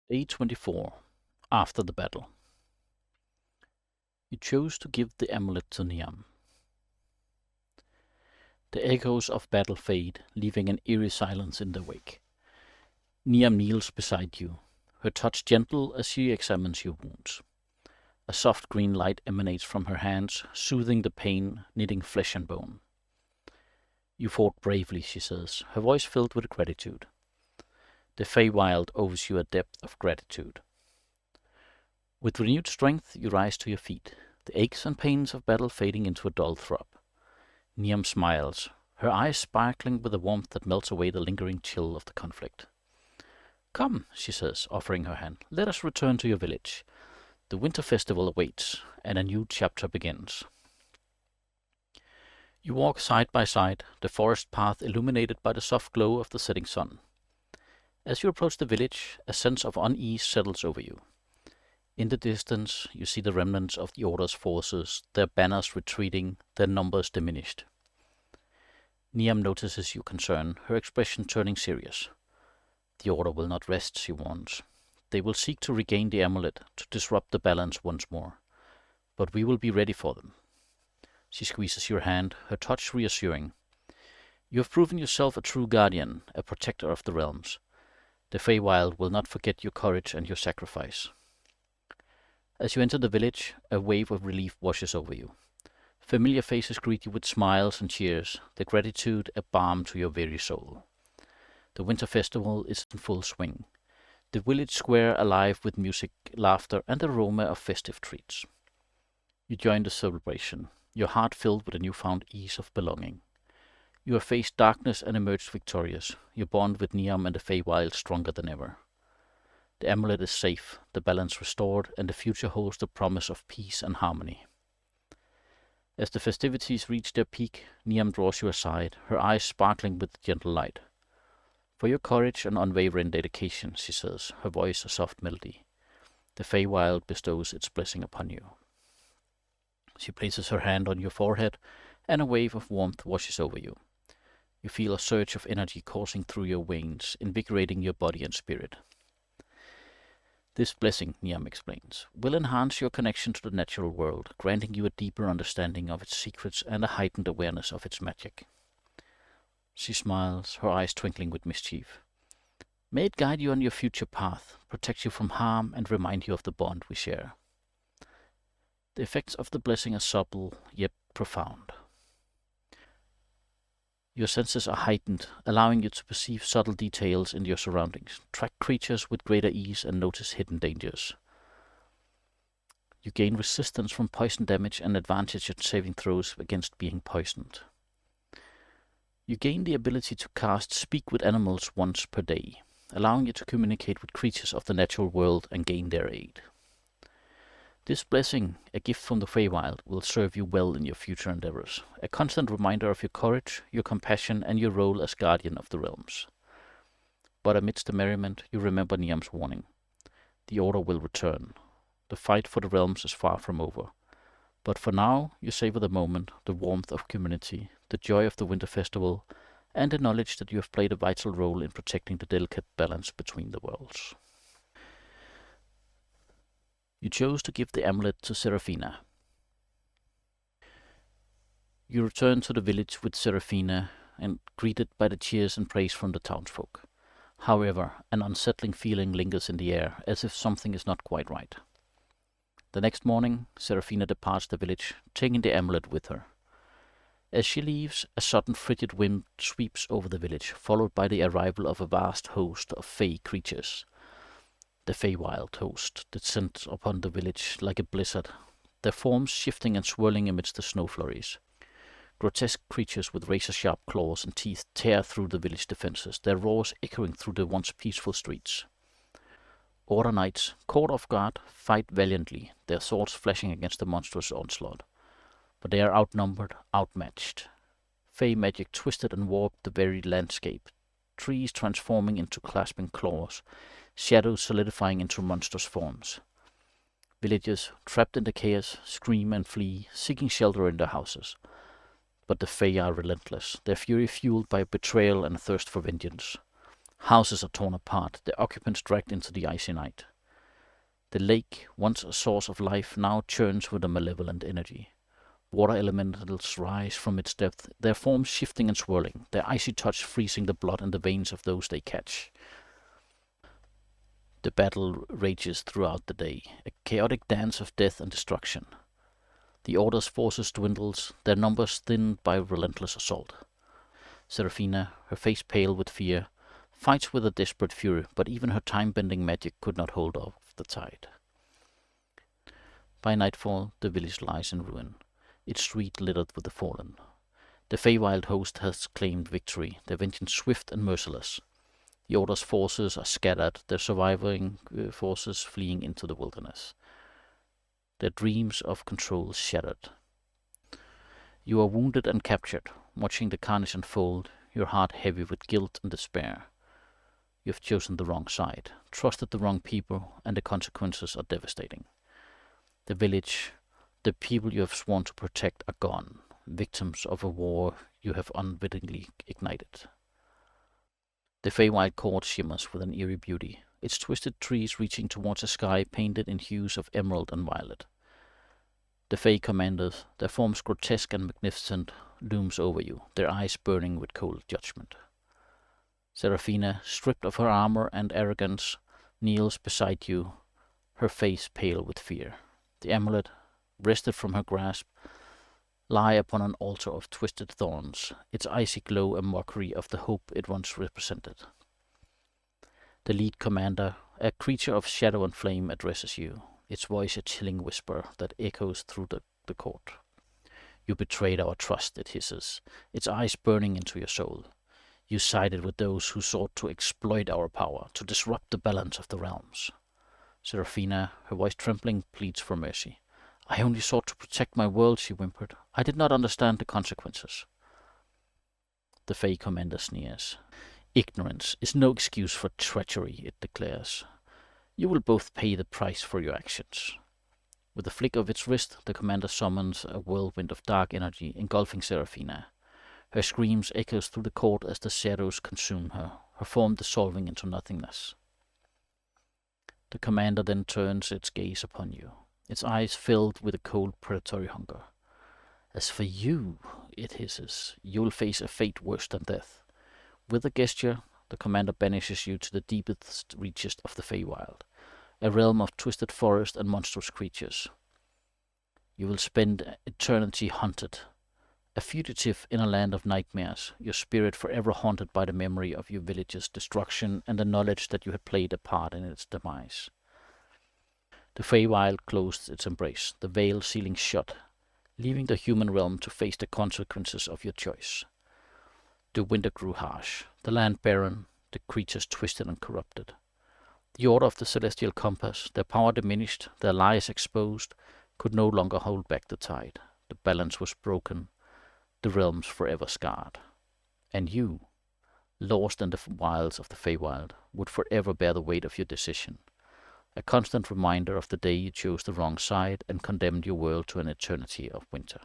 Day 24. After the battle. You chose to give the amulet to Niam. The echoes of battle fade, leaving an eerie silence in their wake. Niam kneels beside you, her touch gentle as she examines your wounds. A soft green light emanates from her hands, soothing the pain, knitting flesh and bone. You fought bravely, she says, her voice filled with gratitude. The Feywild owes you a depth of gratitude. With renewed strength, you rise to your feet, the aches and pains of battle fading into a dull throb. Niam smiles, her eyes sparkling with a warmth that melts away the lingering chill of the conflict. Come, she says, offering her hand, let us return to your village. The winter festival awaits, and a new chapter begins. You walk side by side, the forest path illuminated by the soft glow of the setting sun. As you approach the village, a sense of unease settles over you. In the distance, you see the remnants of the Order's forces, their banners retreating, their numbers diminished. Niam notices your concern, her expression turning serious. The Order will not rest, she warns. They will seek to regain the amulet, to disrupt the balance once more. But we will be ready for them. She squeezes your hand, her touch reassuring. You have proven yourself a true guardian, a protector of the realms. The Feywild will not forget your courage and your sacrifice. As you enter the village, a wave of relief washes over you. Familiar faces greet you with smiles and cheers, their gratitude a balm to your very soul. The winter festival is in full swing. The village square alive with music, laughter, and the aroma of festive treats. You join the celebration, your heart filled with a newfound ease of belonging. You have faced darkness and emerged victorious, your bond with Niam and the Feywild stronger than ever. The amulet is safe, the balance restored, and the future holds the promise of peace and harmony. As the festivities reach their peak, Niam draws you aside, her eyes sparkling with gentle light. For your courage and unwavering dedication, she says, her voice a soft melody. The Feywild bestows its blessing upon you. She places her hand on your forehead, and a wave of warmth washes over you. You feel a surge of energy coursing through your veins, invigorating your body and spirit. This blessing, Niam explains, will enhance your connection to the natural world, granting you a deeper understanding of its secrets and a heightened awareness of its magic. She smiles, her eyes twinkling with mischief. May it guide you on your future path, protect you from harm, and remind you of the bond we share. The effects of the blessing are subtle, yet profound. Your senses are heightened, allowing you to perceive subtle details in your surroundings, track creatures with greater ease, and notice hidden dangers. You gain resistance from poison damage and advantage in saving throws against being poisoned. You gain the ability to cast Speak with Animals once per day, allowing you to communicate with creatures of the natural world and gain their aid. This blessing, a gift from the Feywild, will serve you well in your future endeavors, a constant reminder of your courage, your compassion, and your role as guardian of the realms. But amidst the merriment, you remember Niam's warning. The Order will return. The fight for the realms is far from over. But for now, you savor the moment, the warmth of community, the joy of the winter festival, and the knowledge that you have played a vital role in protecting the delicate balance between the worlds. You chose to give the amulet to Seraphina. You return to the village with Seraphina and greeted by the cheers and praise from the townsfolk. However, an unsettling feeling lingers in the air, as if something is not quite right. The next morning, Seraphina departs the village, taking the amulet with her. As she leaves, a sudden frigid wind sweeps over the village, followed by the arrival of a vast host of fey creatures. The Feywild host descends upon the village like a blizzard, their forms shifting and swirling amidst the snow flurries. Grotesque creatures with razor-sharp claws and teeth tear through the village defenses, their roars echoing through the once peaceful streets. Order knights, caught off guard, fight valiantly, their swords flashing against the monstrous onslaught. But they are outnumbered, outmatched. Fey magic twisted and warped the very landscape, trees transforming into clasping claws, shadows solidifying into monstrous forms. Villagers, trapped in the chaos, scream and flee, seeking shelter in their houses. But the Fey are relentless, their fury fueled by betrayal and a thirst for vengeance. Houses are torn apart, their occupants dragged into the icy night. The lake, once a source of life, now churns with a malevolent energy. Water elementals rise from its depth, their forms shifting and swirling, their icy touch freezing the blood in the veins of those they catch. The battle rages throughout the day, a chaotic dance of death and destruction. The Order's forces dwindles, their numbers thinned by relentless assault. Seraphina, her face pale with fear, fights with a desperate fury, but even her time-bending magic could not hold off the tide. By nightfall, the village lies in ruin, its street littered with the fallen. The Feywild host has claimed victory, their vengeance swift and merciless. The Order's forces are scattered, their surviving forces fleeing into the wilderness. Their dreams of control shattered. You are wounded and captured, watching the carnage unfold, your heart heavy with guilt and despair. You have chosen the wrong side, trusted the wrong people, and the consequences are devastating. The village, the people you have sworn to protect are gone, victims of a war you have unwittingly ignited. The Feywild court shimmers with an eerie beauty, its twisted trees reaching towards a sky painted in hues of emerald and violet. The Fey commanders, their forms grotesque and magnificent, looms over you, their eyes burning with cold judgment. Seraphina, stripped of her armor and arrogance, kneels beside you, her face pale with fear. The amulet, wrested from her grasp, lie upon an altar of twisted thorns, its icy glow a mockery of the hope it once represented. The lead commander, a creature of shadow and flame, addresses you, its voice a chilling whisper that echoes through the court. You betrayed our trust, it hisses, its eyes burning into your soul. You sided with those who sought to exploit our power, to disrupt the balance of the realms. Seraphina, her voice trembling, pleads for mercy. I only sought to protect my world, she whimpered. I did not understand the consequences. The Fey commander sneers. Ignorance is no excuse for treachery, it declares. You will both pay the price for your actions. With a flick of its wrist, the commander summons a whirlwind of dark energy, engulfing Seraphina. Her screams echoes through the court as the shadows consume her, her form dissolving into nothingness. The commander then turns its gaze upon you, its eyes filled with a cold predatory hunger. As for you, it hisses, you will face a fate worse than death. With a gesture, the commander banishes you to the deepest reaches of the Feywild, a realm of twisted forest and monstrous creatures. You will spend eternity hunted, a fugitive in a land of nightmares, your spirit forever haunted by the memory of your village's destruction and the knowledge that you had played a part in its demise. The Feywild closed its embrace, the veil sealing shut, leaving the human realm to face the consequences of your choice. The winter grew harsh, the land barren, the creatures twisted and corrupted. The Order of the Celestial Compass, their power diminished, their lies exposed, could no longer hold back the tide. The balance was broken, the realms forever scarred. And you, lost in the wilds of the Feywild, would forever bear the weight of your decision, a constant reminder of the day you chose the wrong side and condemned your world to an eternity of winter.